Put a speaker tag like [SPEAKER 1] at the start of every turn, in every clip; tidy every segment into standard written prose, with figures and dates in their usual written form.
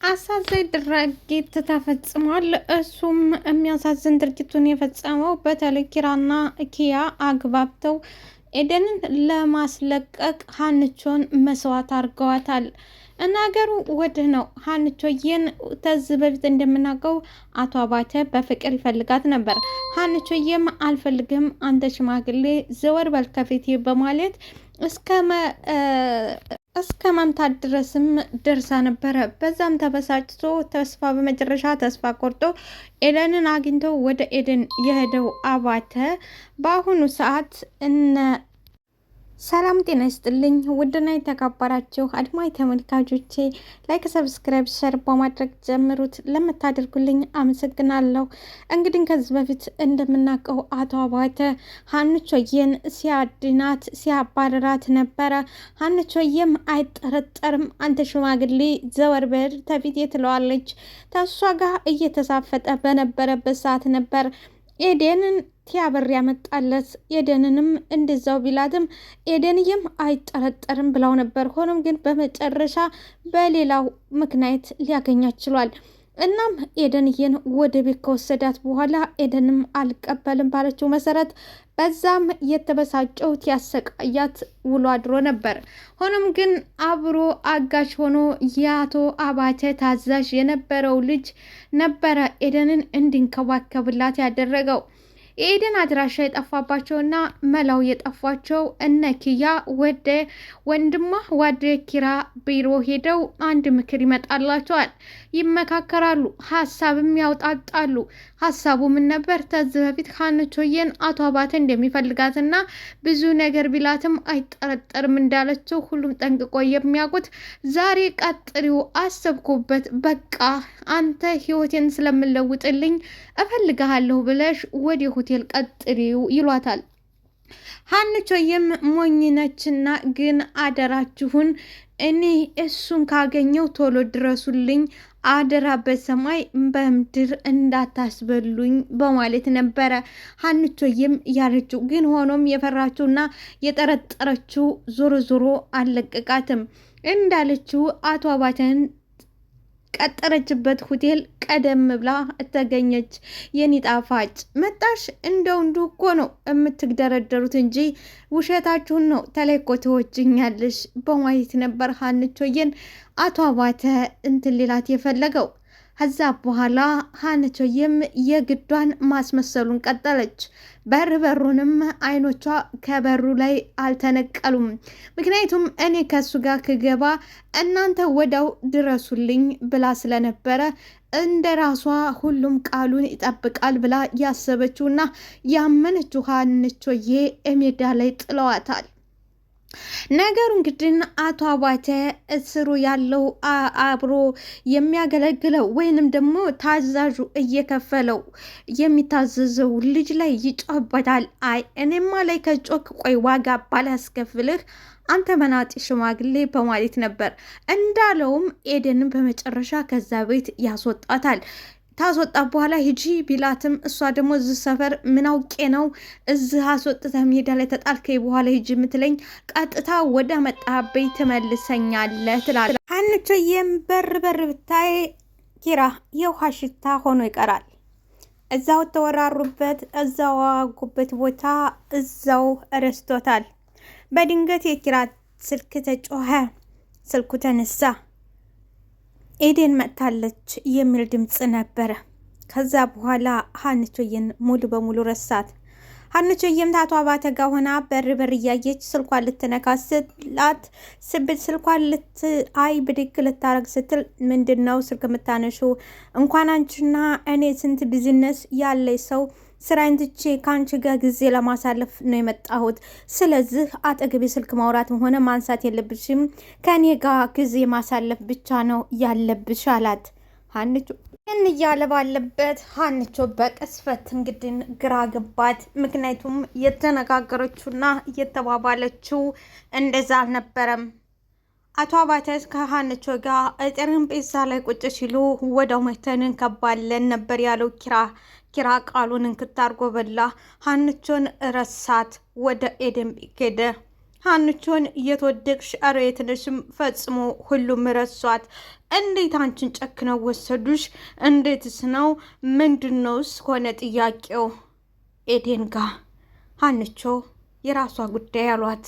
[SPEAKER 1] አሳዛኝ ድርጊት ተፈጽሟል። እሱም የሚያሳዝን ድርጊቱን የፈጸመው በተለይ ኪራና ኪያ አግባብተው ኤደንን ለማስለቀቅ ሀንቾን መስዋዕት አድርገዋታል። ነገሩ ወድህ ነው። ሀንቾዬን ተዝ በፊት እንደምናውቀው አቶ አባተ በፍቅር ይፈልጋት ነበር። ሀንቾዬም አልፈልግም፣ አንተ ሽማግሌ ዘወር በል ከፊቴ በማለት እስከ መምታት ድረስም ደርሳ ነበረ። በዛም ተበሳጭቶ በመጨረሻ ተስፋ ቆርጦ ኤደንን አግኝቶ ወደ ኤደን የሄደው አባተ በአሁኑ ሰዓት ሰላም ጤና ይስጥልኝ። ውድና የተከበራችሁ አድማጭ ተመልካቾቼ ላይክ፣ ሰብስክራይብ፣ ሸር በማድረግ ጀምሩት። ለምታደርጉልኝ አመሰግናለሁ። እንግዲህ ከዚህ በፊት እንደምናውቀው አቶ አባተ ሀንቾዬን ሲያድናት ሲያባረራት ነበረ። ሀንቾዬም አይጠረጠርም፣ አንተ ሽማግሌ ዘወር በል ተፊቴ ትለዋለች። ተሷ ጋር እየተሳፈጠ በነበረበት ሰዓት ነበር ኤደንን ቲያበር ያመጣለት። ኤደንንም እንደዛው ቢላትም ኤደንዬም አይጠረጠርም ብለው ነበር። ሆኖም ግን በመጨረሻ በሌላው ምክንያት ሊያገኛት ችሏል። እናም ኤደንዬን ወደ ቤት ከወሰዳት በኋላ ኤደንም አልቀበልም ባለችው መሰረት በዛም የተበሳጨው ያሰቃያት ውሎ አድሮ ነበር። ሆኖም ግን አብሮ አጋዥ ሆኖ የአቶ አባተ ታዛዥ የነበረው ልጅ ነበረ ኤደንን እንዲንከባከብላት ያደረገው። የኤደን አድራሻ የጠፋባቸውና መላው የጠፏቸው እነ ኪያ ወደ ወንድሟ ወደ ኪራ ቢሮ ሄደው አንድ ምክር ይመጣላቸዋል። ይመካከራሉ፣ ሀሳብም ያውጣጣሉ። ሀሳቡ ምን ነበር? ከዚህ በፊት ሀንቾዬን አቶ አባተ እንደሚፈልጋትና ብዙ ነገር ቢላትም አይጠረጠርም እንዳለችው ሁሉም ጠንቅቆ የሚያውቁት ዛሬ ቀጥሪው አሰብኩበት፣ በቃ አንተ ህይወቴን ስለምለውጥልኝ እፈልግሃለሁ ብለሽ ወደ ሆቴል ቀጥሪው ይሏታል። ሀንቾዬም ሞኝ ነችና ግን አደራችሁን እኔ እሱን ካገኘው ቶሎ ድረሱልኝ፣ አደራ በሰማይ በምድር እንዳታስበሉኝ በማለት ነበረ ሀንቾዬም ያለችው። ግን ሆኖም የፈራችውና የጠረጠረችው ዞሮ ዞሮ አልለቀቃትም። እንዳለችው አቶ አባተን ቀጠረችበት ሆቴል ቀደም ብላ ተገኘች። የኔ ጣፋጭ መጣሽ? እንደው እንዲሁ እኮ ነው የምትግደረደሩት እንጂ ውሸታችሁን ነው፣ ተለይኮ ትወጅኛለሽ በማየት ነበር ሀንቾዬን አቶ አባተ እንትን ሌላት የፈለገው። ከዛ በኋላ ሀንቾዬም የግዷን ማስመሰሉን ቀጠለች። በሩንም አይኖቿ ከበሩ ላይ አልተነቀሉም። ምክንያቱም እኔ ከሱ ጋር ክገባ እናንተ ወዳው ድረሱልኝ ብላ ስለነበረ እንደ ራሷ ሁሉም ቃሉን ይጠብቃል ብላ ያሰበችውና ያመነችው ሀንቾዬ ሜዳ ላይ ጥለዋታል። ነገሩ እንግዲህ አቶ አባተ እስሩ ያለው አብሮ የሚያገለግለው ወይንም ደግሞ ታዛዡ እየከፈለው የሚታዘዘው ልጅ ላይ ይጮህበታል። አይ እኔማ ላይ ከጮክ ቆይ ዋጋ ባላስከፍልህ አንተ መናጢ ሽማግሌ በማለት ነበር። እንዳለውም ኤደንን በመጨረሻ ከዛ ቤት ያስወጣታል። ታስወጣ በኋላ ሂጂ ቢላትም እሷ ደግሞ እዚህ ሰፈር ምን አውቄ ነው እዚህ አስወጥተ ሜዳ ላይ ተጣልከኝ በኋላ ሂጂ የምትለኝ፣ ቀጥታ ወደ መጣህበኝ ትመልሰኛለህ ትላለች። ሀንቾዬም በር ብታይ ኪራ የውሃ ሽታ ሆኖ ይቀራል። እዛው ተወራሩበት፣ እዛው ዋጉበት ቦታ እዛው ረስቶታል። በድንገት የኪራ ስልክ ተጮኸ። ስልኩ ተነሳ። ኤደን መጥታለች የሚል ድምፅ ነበረ። ከዛ በኋላ ሀንቾዬን ሙሉ በሙሉ ረሳት። ሀንቾዬም ታቶ አባተ ጋር ሆና በር እያየች ስልኳን ልትነካ ስላት ስልኳን ብድግ ልታረግ ስትል ምንድን ነው ስልክ የምታነሹ? እንኳን አንቺና እኔ ስንት ቢዝነስ ያለኝ ሰው ስራዬን ትቼ ከአንቺ ጋር ጊዜ ለማሳለፍ ነው የመጣሁት። ስለዚህ አጠገቤ ስልክ ማውራትም ሆነ ማንሳት የለብሽም፣ ከኔ ጋር ጊዜ ማሳለፍ ብቻ ነው ያለብሽ አላት። ሀንቾ ይህን እያለ ባለበት ሀንቾ በቅስፈት እንግዲህ ግራ ገባት። ምክንያቱም የተነጋገረችውና የተባባለችው እንደዛ አልነበረም። አቶ አባተ ከሀንቾ ጋር ጠረጴዛ ላይ ቁጭ ሲሉ ወደው መተን እንከባለን ነበር ያለው ኪራ ቃሉን እንክታርጎ በላ። ሀንቾን ረሳት። ወደ ኤደን ሄደ። ሀንቾን እየተወደቅሽ አሬትንሽም ፈጽሞ ሁሉም ረሷት። እንዴት አንቺን ጨክነው ወሰዱሽ? እንዴትስ ነው? ምንድነውስ ሆነ ጥያቄው? ኤዴን ጋ ሀንቾ የራሷ ጉዳይ አሏት።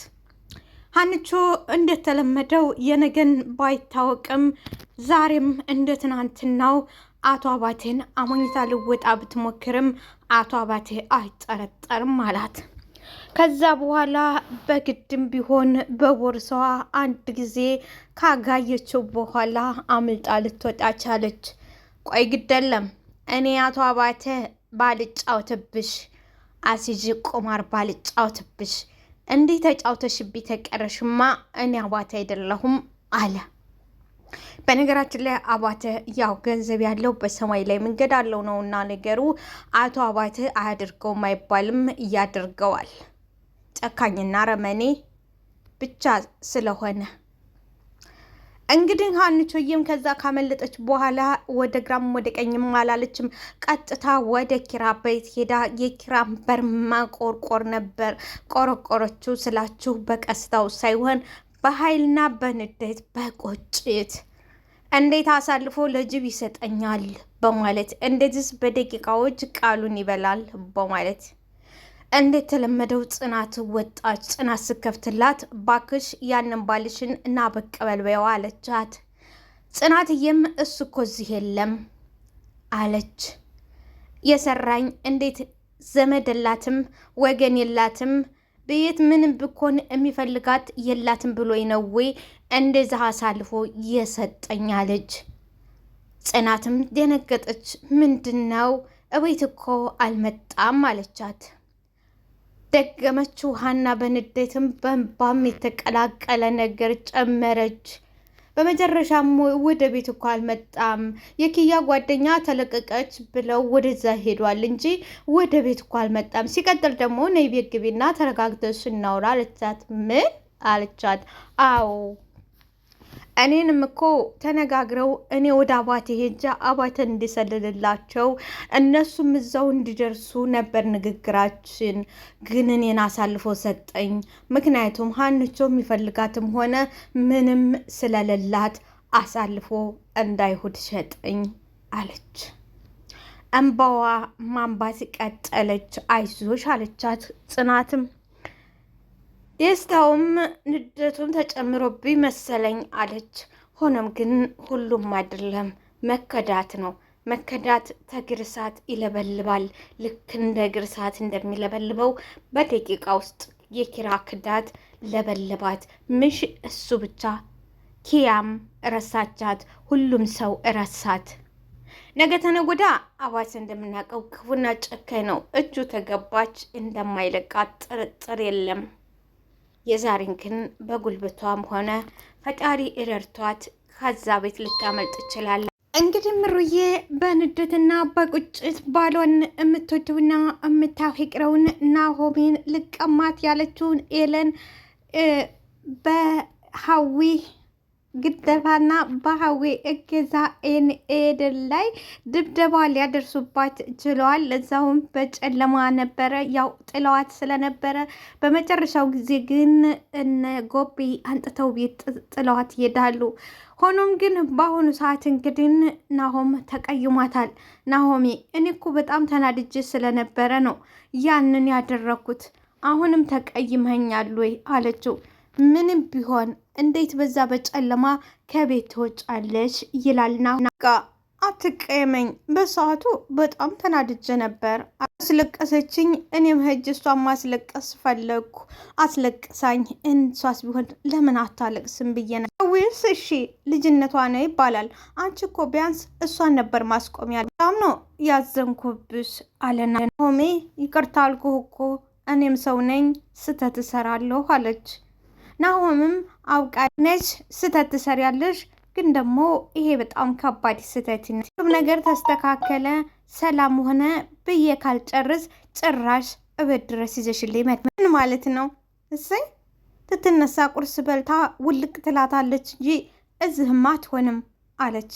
[SPEAKER 1] ሀንቾ እንደተለመደው የነገን ባይታወቅም ዛሬም እንደ ትናንትናው አቶ አባቴን አሞኝታ ልወጣ ብትሞክርም አቶ አባቴ አይጠረጠርም አላት። ከዛ በኋላ በግድም ቢሆን በቦርሳዋ አንድ ጊዜ ካጋየችው በኋላ አምልጣ ልትወጣ ቻለች። ቆይ ግደለም እኔ አቶ አባቴ ባልጫወትብሽ አሲዥ ቁማር ባልጫወትብሽ እንዲህ ተጫውተሽብኝ ተቀረሽማ እኔ አባቴ አይደለሁም አለ። በነገራችን ላይ አባቴ ያው ገንዘብ ያለው በሰማይ ላይ መንገድ አለው ነውና ነገሩ። አቶ አባቴ አያድርገውም አይባልም፣ እያደርገዋል። ጨካኝና ረመኔ ብቻ ስለሆነ እንግዲህ ሀንቾዬም ከዛ ካመለጠች በኋላ ወደ ግራም ወደ ቀኝም አላለችም። ቀጥታ ወደ ኪራ ቤት ሄዳ የኪራን በር ማቆርቆር ነበር። ቆረቆረችው ስላችሁ በቀስታው ሳይሆን በኃይልና በንዴት በቁጭት እንዴት አሳልፎ ለጅብ ይሰጠኛል በማለት እንዴትስ በደቂቃዎች ቃሉን ይበላል በማለት እንዴት ተለመደው ጽናት ወጣች። ጽናት ስከፍትላት ባክሽ ያንን ባልሽን እና በቀበል በይዋ አለቻት። ጽናትዬም እሱ እኮ እዚህ የለም አለች። የሰራኝ እንዴት ዘመድ የላትም ወገን የላትም ቤት ምንም ብኮን የሚፈልጋት የላትም ብሎ ነው ወይ እንደዛ አሳልፎ የሰጠኝ አለች። ጽናትም ደነገጠች። ምንድነው እቤት እኮ አልመጣም አለቻት። ደገመችው ሀና በንዴትም በእንባም የተቀላቀለ ነገር ጨመረች። በመጨረሻም ወደ ቤት እኮ አልመጣም የኪያ ጓደኛ ተለቀቀች ብለው ወደዛ ሄዷል እንጂ ወደ ቤት እኮ አልመጣም። ሲቀጥል ደግሞ ነይ ቤት ግቢና ተረጋግተሽ እናውራ አለቻት። ምን አለቻት? አዎ እኔንም እኮ ተነጋግረው እኔ ወደ አባቴ ሄጃ አባቴን እንዲሰልልላቸው እነሱም እዛው እንዲደርሱ ነበር ንግግራችን። ግን እኔን አሳልፎ ሰጠኝ። ምክንያቱም ሀንቾ የሚፈልጋትም ሆነ ምንም ስለሌላት አሳልፎ እንዳይሁድ ሸጠኝ አለች። እንባዋ ማንባት ቀጠለች። አይዞሽ አለቻት ጽናትም ደስታውም ንደቱም ተጨምሮብኝ መሰለኝ አለች። ሆኖም ግን ሁሉም አይደለም፣ መከዳት ነው። መከዳት ተግርሳት ይለበልባል። ልክ እንደ ግርሳት እንደሚለበልበው በደቂቃ ውስጥ የኪራ ክዳት ለበልባት። ምሽ እሱ ብቻ ኪያም ረሳቻት፣ ሁሉም ሰው ረሳት። ነገ ተነጎዳ አባቴ እንደምናውቀው ክፉና ጨካኝ ነው። እጁ ተገባች እንደማይለቃት ጥርጥር የለም። የዛሬን ግን በጉልበቷም ሆነ ፈጣሪ ረድቷት ከዛ ቤት ልታመልጥ ይችላል። እንግዲህ ምሩዬ በንደትና በቁጭት ባሏን የምትወደውና የምታፈቅረውን ናሆሜን ልቀማት ያለችውን ኤለን በሀዊ ግደፋና በሀዊ እገዛ ኤደን ላይ ድብደባ ሊያደርሱባት ችለዋል። ለዛውም በጨለማ ነበረ፣ ያው ጥለዋት ስለነበረ። በመጨረሻው ጊዜ ግን እነ ጎቤ አንጥተው ቤት ጥለዋት ይሄዳሉ። ሆኖም ግን በአሁኑ ሰዓት እንግዲህ ናሆም ተቀይሟታል። ናሆሜ እኔ እኮ በጣም ተናድጄ ስለነበረ ነው ያንን ያደረኩት፣ አሁንም ተቀይመኛል ወይ አለችው። ምንም ቢሆን እንዴት በዛ በጨለማ ከቤት ትወጫለሽ? ይላልና አትቀየመኝ፣ በሰዓቱ በጣም ተናድጄ ነበር። አስለቀሰችኝ፣ እኔም ሄጄ እሷን ማስለቀስ ፈለግኩ። አስለቅሳኝ፣ እንሷስ ቢሆን ለምን አታለቅስም ብዬ ነው። ወይስ እሺ ልጅነቷ ነው ይባላል። አንቺ እኮ ቢያንስ እሷን ነበር ማስቆም ያለ። በጣም ነው ያዘንኩብሽ አለና ሆሜ ይቅርታ አልኩህ እኮ እኔም ሰው ነኝ፣ ስተት እሰራለሁ አለች። ናሆምም አውቃነች ስተት ትሰሪያለሽ፣ ግን ደግሞ ይሄ በጣም ከባድ ስተት ነው። ሁሉም ነገር ተስተካከለ፣ ሰላም ሆነ ብዬ ካልጨርስ ጭራሽ እቤት ድረስ ይዘሽልኝ ምን ማለት ነው? እሰይ ትትነሳ ቁርስ በልታ ውልቅ ትላታለች እንጂ እዚህማ አትሆንም አለች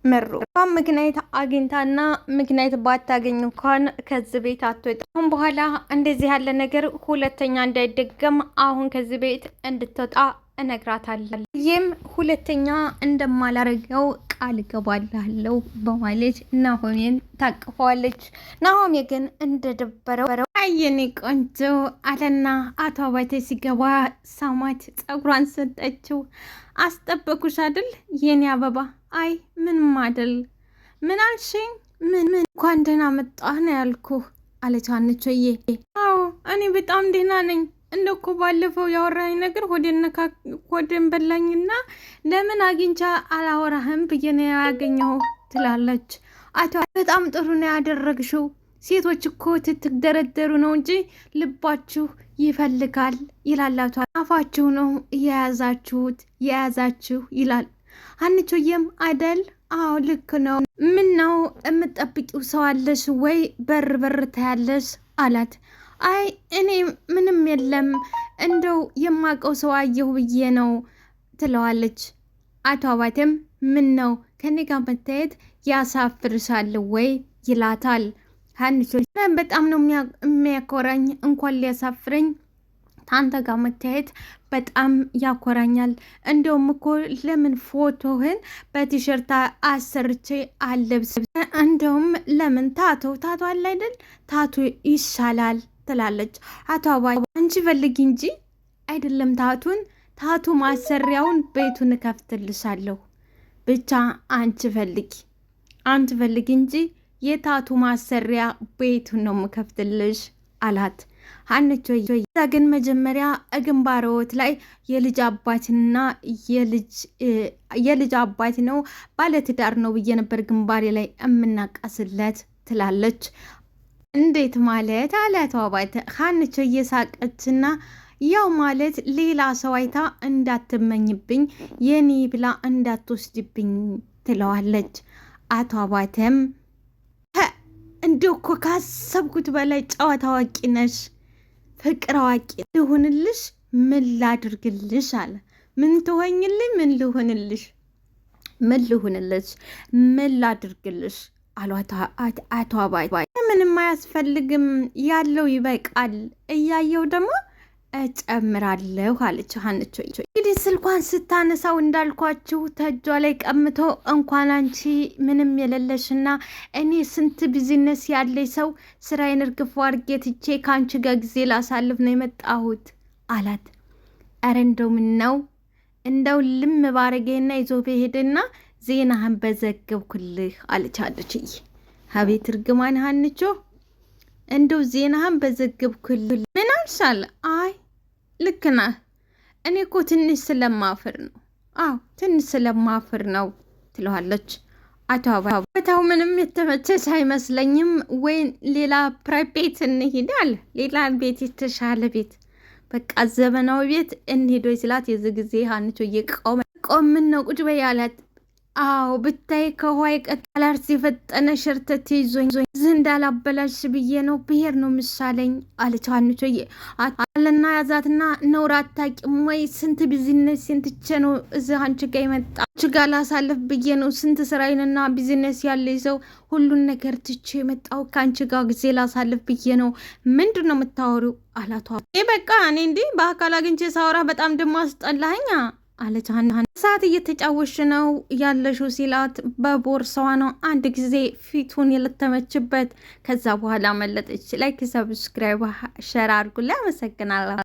[SPEAKER 1] ምሩ ምክንያት አግኝታና ምክንያት ባታገኝ እንኳን ከዚህ ቤት አትወጣም። አሁን በኋላ እንደዚህ ያለ ነገር ሁለተኛ እንዳይደገም አሁን ከዚህ ቤት እንድትወጣ እነግራታለሁ። ይህም ሁለተኛ እንደማላረገው ቃል ገባላለሁ በማለት ናሆሜን ታቅፈዋለች። ናሆሜ ግን እንደደበረው አየኔ ቆንጆ አለና አቶ አባቴ ሲገባ ሳማት፣ ፀጉሯን ሰጠችው። አስጠበኩሽ አይደል የኔ አበባ? አይ ምንም አይደል። ምን አልሽኝ? ምን እንኳን ደህና መጣህ ነው ያልኩህ አለች ሀንቾዬ። አዎ እኔ በጣም ደህና ነኝ። እንደኮ ባለፈው ያወራኝ ነገር ሆዴን በላኝና ለምን አግኝቻ አላወራህም ብዬ ነው ያገኘው ትላለች። አቶ በጣም ጥሩ ነው ያደረግሽው። ሴቶች እኮ ትትደረደሩ ነው እንጂ ልባችሁ ይፈልጋል ይላል አቶ። አፋችሁ ነው የያዛችሁ ይላል። ሀንቾዬም አይደል? አዎ ልክ ነው። ምን ነው የምትጠብቂው ሰው አለሽ ወይ? በር ታያለሽ አላት። አይ እኔ ምንም የለም፣ እንደው የማውቀው ሰው አየሁ ብዬ ነው ትለዋለች። አቶ አባቴም ምን ነው ከኔ ጋር መታየት ያሳፍርሻል ወይ ይላታል። ሀንቾ በጣም ነው የሚያኮራኝ፣ እንኳን ሊያሳፍረኝ ታንተ ጋር መታየት በጣም ያኮራኛል። እንደውም እኮ ለምን ፎቶህን በቲሸርት አሰርቼ አለብስ፣ እንደውም ለምን ታቶ አለ አይደል? ታቶ ይሻላል ትላለች። አቶ አባይ አንቺ ፈልጊ እንጂ አይደለም ታቱ ማሰሪያውን ቤቱን እከፍትልሻለሁ፣ ብቻ አንቺ ፈልጊ እንጂ የታቱ ማሰሪያ ቤቱን ነው የምከፍትልሽ አላት። ሀንቾ ግን መጀመሪያ ግንባሮት ላይ የልጅ አባትና የልጅ አባት ነው ባለትዳር ነው ብዬ ነበር ግንባሬ ላይ የምናቃስለት ትላለች። እንዴት ማለት አላት አባቴ። ሀንቾ እየሳቀችና ያው ማለት ሌላ ሰው አይታ እንዳትመኝብኝ የኔ ብላ እንዳትወስድብኝ ትለዋለች። አቶ አባተም እንዲሁ እኮ ካሰብኩት በላይ ጨዋታ አዋቂ ነሽ፣ ፍቅር አዋቂ ልሁንልሽ፣ ምን ላድርግልሽ አለ። ምን ትሆኝልኝ? ምን ልሁንልሽ፣ ምን ላድርግልሽ አሉ አቶ አባይ። ምንም አያስፈልግም፣ ያለው ይበቃል፣ እያየው ደግሞ እጨምራለሁ አለች ሀንቾ። እንግዲህ ስልኳን ስታነሳው እንዳልኳችሁ ተጇ ላይ ቀምቶ እንኳን አንቺ ምንም የሌለሽና እኔ ስንት ቢዝነስ ያለኝ ሰው ስራዬን እርግፎ አድርጌ ትቼ ከአንቺ ጋር ጊዜ ላሳልፍ ነው የመጣሁት አላት። ኧረ እንደው ምን ነው እንደው ልም ባረጌና ይዞ በሄድና ዜናህን በዘገብኩልህ አለች። አቤት እርግማን ሀንቾ፣ እንደው ዜናህን በዘገብኩልህ ምን አልሻል? አይ ልክ ነህ፣ እኔ እኮ ትንሽ ስለማፍር ነው። አዎ ትንሽ ስለማፍር ነው ትለዋለች። አቶ ቦታው ምንም የተመቸሽ አይመስለኝም ወይ ሌላ ፕራይቬት እንሂድ አለ። ሌላ ቤት፣ የተሻለ ቤት፣ በቃ ዘመናዊ ቤት እንሂዶ ስላት የዚህ ጊዜ ሀንቾ ቆምን ነው ቁጭ በይ አላት። አዎ ብታይ ከኋይ ቀላርስ የፈጠነ ሸርተት ይዞኝ ዝህ እንዳላበላሽ ብዬ ነው ብሄር ነው ምሳለኝ አለች ሀንቾ። አለና ያዛትና ነውር አታውቂም ወይ? ስንት ቢዝነስ ስንትቼ ነው እዚህ አንቺ ጋር የመጣ አንቺ ጋር ላሳልፍ ብዬ ነው። ስንት ስራዬንና ቢዝነስ ያለኝ ሰው ሁሉን ነገር ትቼ የመጣው ከአንቺ ጋር ጊዜ ላሳልፍ ብዬ ነው። ምንድን ነው የምታወሪው አላቷ። በቃ እኔ እንዲህ በአካል አግኝቼ ሳወራ በጣም ደሞ አስጠላኸኝ አለች። ሰዓት እየተጫወሽ ነው ያለሽው ሲላት በቦርሳዋ ነው አንድ ጊዜ ፊቱን የለተመችበት። ከዛ በኋላ መለጠች። ላይክ፣ ሰብስክራይብ፣ ሸር አድርጉልኝ። አመሰግናለሁ።